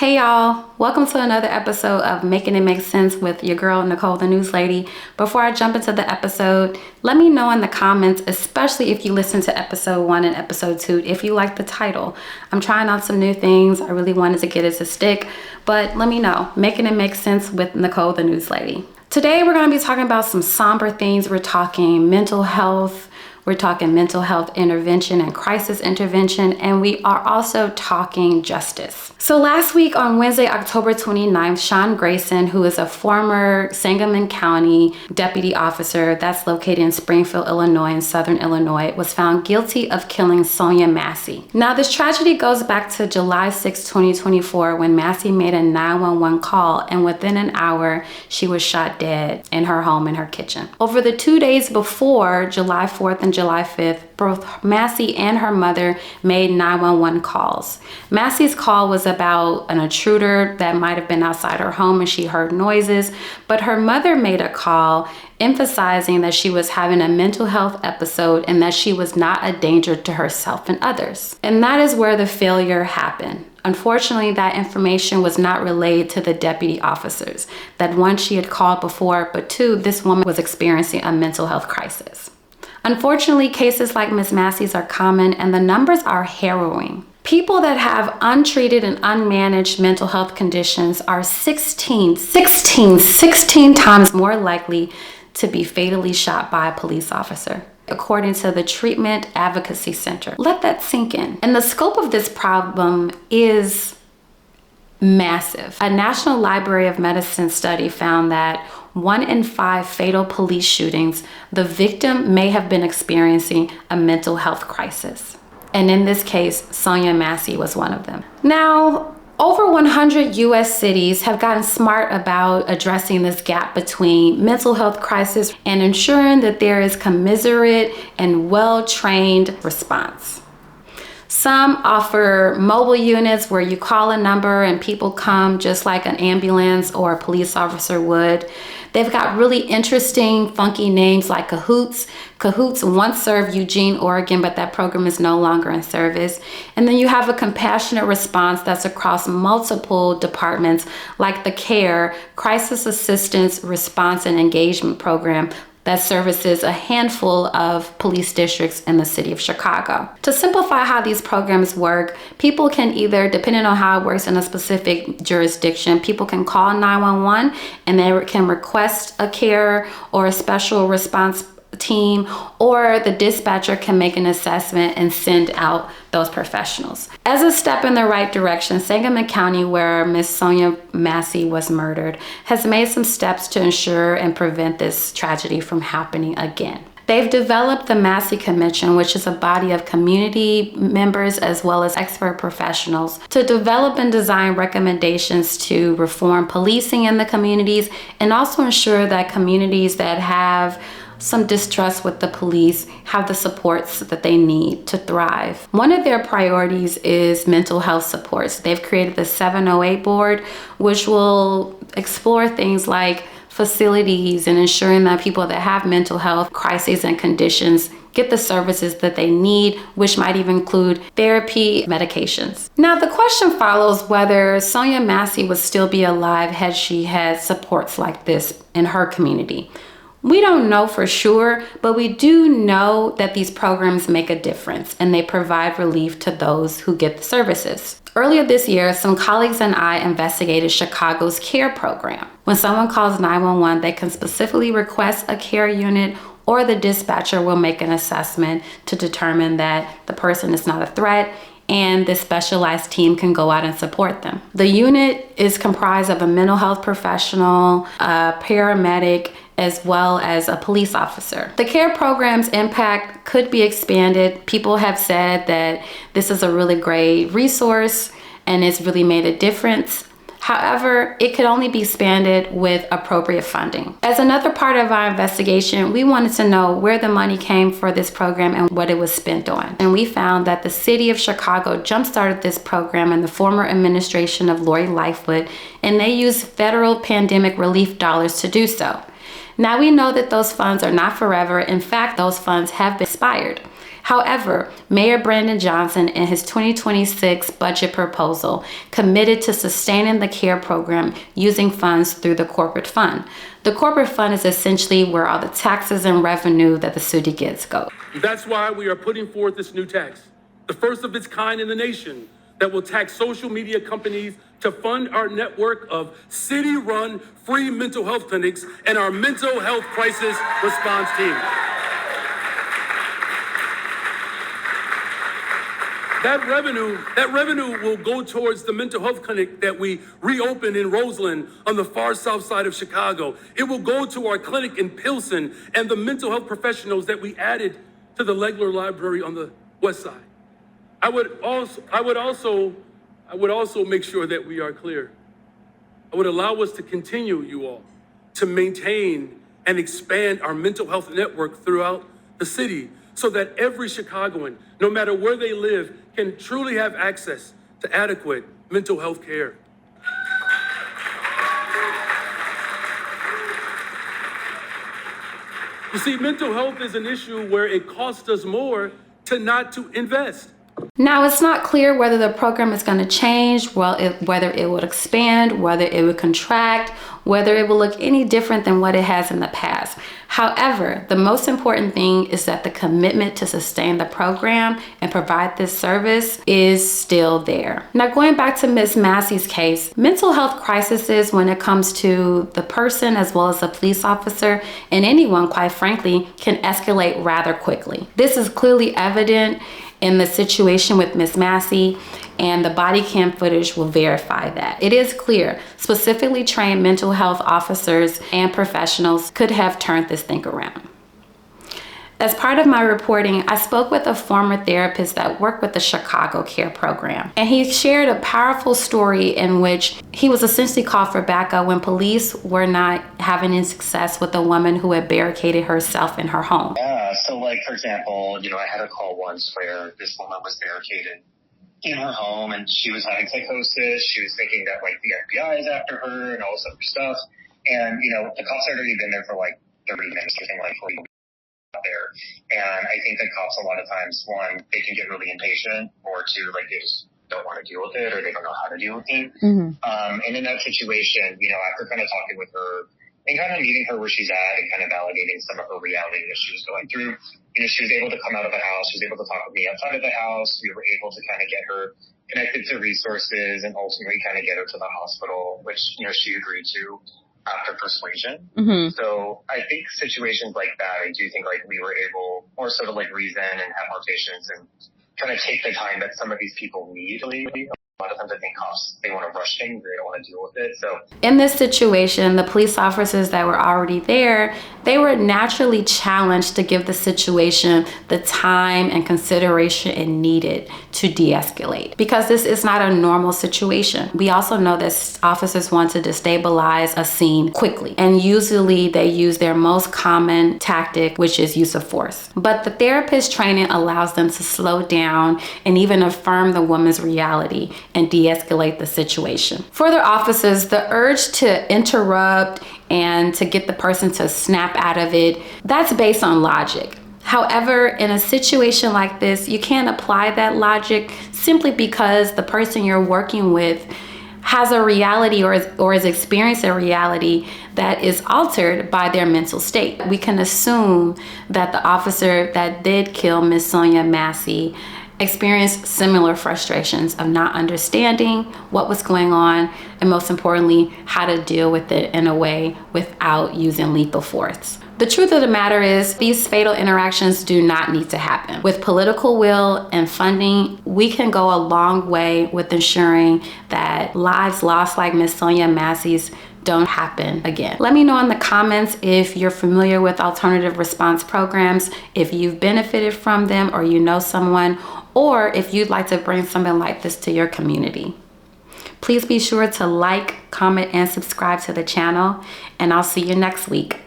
Hey y'all, welcome to another episode of Making It Make Sense with your girl Nicole the News Lady. Before I jump into the episode, let me know in the comments, especially if you listen to episode 1 and episode 2, if you like the title. I'm trying out some new things. I really wanted to get it to stick, but let me know. Making It Make Sense with Nicole the News Lady. Today we're going to be talking about some somber things. We're talking mental health. We're talking mental health intervention and crisis intervention, and we are also talking justice. So last week on Wednesday, October 29th, Sean Grayson, who is a former Sangamon County deputy officer that's located in Springfield, Illinois, in Southern Illinois, was found guilty of killing Sonya Massey. Now, this tragedy goes back to July 6, 2024, when Massey made a 911 call, and within an hour, she was shot dead in her home in her kitchen. Over the 2 days before, July 4th and July 5th, both Massey and her mother made 911 calls. Massey's call was about an intruder that might have been outside her home and she heard noises, but her mother made a call emphasizing that she was having a mental health episode and that she was not a danger to herself and others. And that is where the failure happened. Unfortunately, that information was not relayed to the deputy officers, that one, she had called before, but two, this woman was experiencing a mental health crisis. Unfortunately, cases like Ms. Massey's are common and the numbers are harrowing. People that have untreated and unmanaged mental health conditions are 16 times more likely to be fatally shot by a police officer, according to the Treatment Advocacy Center. Let that sink in. And the scope of this problem is massive. A National Library of Medicine study found that 1 in 5 fatal police shootings, the victim may have been experiencing a mental health crisis. And in this case, Sonya Massey was one of them. Now, over 100 US cities have gotten smart about addressing this gap between mental health crisis and ensuring that there is commiserate and well-trained response. Some offer mobile units where you call a number and people come just like an ambulance or a police officer would. They've got really interesting, funky names like Cahoots. Cahoots once served Eugene, Oregon, but that program is no longer in service. And then you have a compassionate response that's across multiple departments like the CARE, Crisis Assistance Response and Engagement Program, that services a handful of police districts in the city of Chicago. To simplify how these programs work, people can either, depending on how it works in a specific jurisdiction, people can call 911 and they can request a CARE or a special response team, or the dispatcher can make an assessment and send out those professionals. As a step in the right direction, Sangamon County, where Miss Sonya Massey was murdered, has made some steps to ensure and prevent this tragedy from happening again. They've developed the Massey Commission, which is a body of community members as well as expert professionals, to develop and design recommendations to reform policing in the communities and also ensure that communities that have some distrust with the police have the supports that they need to thrive. One of their priorities is mental health supports. They've created the 708 board, which will explore things like facilities and ensuring that people that have mental health crises and conditions get the services that they need, which might even include therapy, medications. Now, the question follows whether Sonya Massey would still be alive had she had supports like this in her community. We don't know for sure, but we do know that these programs make a difference and they provide relief to those who get the services. Earlier this year, some colleagues and I investigated Chicago's CARE program. When someone calls 911, they can specifically request a CARE unit, or the dispatcher will make an assessment to determine that the person is not a threat, and this specialized team can go out and support them. The unit is comprised of a mental health professional, a paramedic, as well as a police officer. The CARE program's impact could be expanded. People have said that this is a really great resource and it's really made a difference. However, it could only be expanded with appropriate funding. As another part of our investigation, we wanted to know where the money came for this program and what it was spent on. And we found that the city of Chicago jump-started this program in the former administration of Lori Lightfoot, and they used federal pandemic relief dollars to do so. Now we know that those funds are not forever. In fact, those funds have been expired. However, Mayor Brandon Johnson in his 2026 budget proposal committed to sustaining the CARE program using funds through the corporate fund. The corporate fund is essentially where all the taxes and revenue that the city gets go. That's why we are putting forth this new tax, the first of its kind in the nation, that will tax social media companies to fund our network of city-run free mental health clinics and our mental health crisis response team. That revenue will go towards the mental health clinic that we reopened in Roseland on the far south side of Chicago. It will go to our clinic in Pilsen and the mental health professionals that we added to the Legler Library on the west side. I would also make sure that we are clear. I would allow us to continue, you all, to maintain and expand our mental health network throughout the city so that every Chicagoan, no matter where they live, can truly have access to adequate mental health care. You see, mental health is an issue where it costs us more not to invest. Now, it's not clear whether the program is going to change, whether it would expand, whether it would contract, whether it will look any different than what it has in the past. However, the most important thing is that the commitment to sustain the program and provide this service is still there. Now, going back to Ms. Massey's case, mental health crises, when it comes to the person as well as the police officer and anyone, quite frankly, can escalate rather quickly. This is clearly evident in the situation with Ms. Massey, and the body cam footage will verify that. It is clear, specifically trained mental health officers and professionals could have turned this thing around. As part of my reporting, I spoke with a former therapist that worked with the Chicago CARE program, and he shared a powerful story in which he was essentially called for backup when police were not having any success with a woman who had barricaded herself in her home. Yeah, so like, for example, I had a call once where this woman was barricaded in her home and she was having psychosis. She was thinking that like the FBI is after her and all this other stuff. And, the cops had already been there for like 30 minutes or something like 40 minutes there. And I think that cops a lot of times, one, they can get really impatient, or two, like they just don't want to deal with it or they don't know how to deal with it. Mm-hmm. And in that situation, after kind of talking with her and kind of meeting her where she's at and kind of validating some of her reality that she was going through, she was able to come out of the house. She was able to talk with me outside of the house. We were able to kind of get her connected to resources and ultimately kind of get her to the hospital, which, she agreed to after persuasion. Mm-hmm. So I think situations like that, I do think like we were able more so to like reason and have more patience and kind of take the time that some of these people need. A lot of times I think cops, they want to rush things, they don't want to deal with it. So in this situation, the police officers that were already there, they were naturally challenged to give the situation the time and consideration it needed to de-escalate, because this is not a normal situation. We also know that officers want to destabilize a scene quickly, and usually they use their most common tactic, which is use of force. But the therapist training allows them to slow down and even affirm the woman's reality and de-escalate the situation. For the officers, the urge to interrupt and to get the person to snap out of it, that's based on logic. However, in a situation like this, you can't apply that logic simply because the person you're working with has a reality or is experiencing a reality that is altered by their mental state. We can assume that the officer that did kill Miss Sonya Massey experienced similar frustrations of not understanding what was going on, and most importantly, how to deal with it in a way without using lethal force. The truth of the matter is, these fatal interactions do not need to happen. With political will and funding, we can go a long way with ensuring that lives lost like Miss Sonya Massey's don't happen again. Let me know in the comments if you're familiar with alternative response programs, if you've benefited from them or you know someone, or if you'd like to bring something like this to your community. Please be sure to like, comment, and subscribe to the channel, and I'll see you next week.